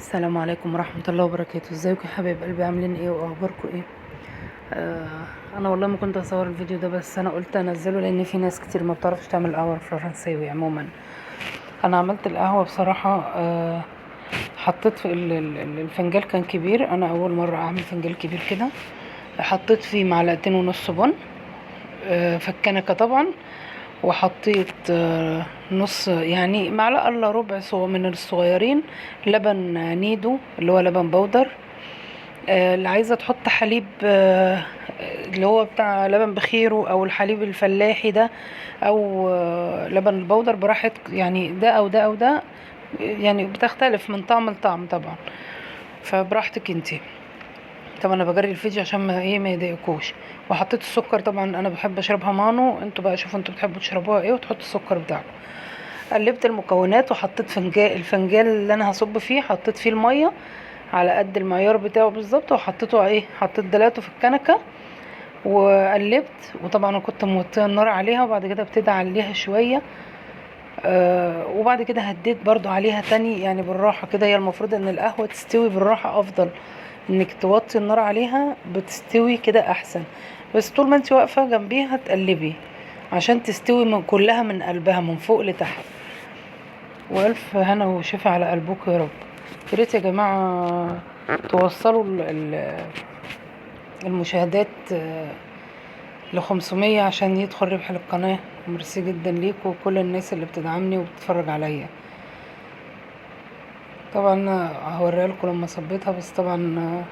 السلام عليكم ورحمة الله وبركاته. ازيكم يا حبايب قلبي؟ عاملين ايه واخباركم ايه؟ انا والله ما كنت اصور الفيديو ده، بس انا قلت انزله لان في ناس كتير ما بتعرفش تعمل قهوة فرنساوي عموما. انا عملت القهوة بصراحة. حطيت في الفنجان كان كبير، انا اول مرة اعمل فنجان كبير كده. حطيت فيه معلقتين ونص بن في الكنكة طبعا. وحطيت نص، يعني معلقة الا ربع من الصغيرين لبن نيدو اللي هو لبن بودر. اللي عايزة تحط حليب اللي هو بتاع لبن بخيره او الحليب الفلاحي ده، او لبن البودر براحتك، يعني ده او ده او ده، يعني بتختلف من طعم لطعم طبعا، فبراحتك انتي. طبعا انا بجري الفيديو عشان ما يضايقكوش. وحطيت السكر، طبعا انا بحب اشربها مانو، انتوا بقى شوفوا انتوا بتحبوا تشربوها ايه وتحطوا السكر بتاعكم. قلبت المكونات وحطيت الفنجان اللي انا هصب فيه، حطيت فيه الميه على قد المعيار بتاعه بالظبط، وحطيته حطيت دلاته في الكنكه وقلبت. وطبعا انا كنت موطيه النار عليها، وبعد كده ابتدي عليها شويه. وبعد كده هديت برضو عليها تاني، يعني بالراحه كده. هي المفروض ان القهوه تستوي بالراحه افضل، انك توطي النار عليها بتستوي كده احسن. بس طول ما انت واقفه جنبيها تقلبي عشان تستوي من كلها من قلبها من فوق لتحت. والف هنا وشفا على قلبكم يا رب. يا ريت يا جماعه توصلوا المشاهدات ل 500 عشان يدخل ربح للقناه. ميرسي جدا ليكم وكل الناس اللي بتدعمني وبتتفرج عليا. طبعا هوريها لكم لما صبيتها، بس طبعا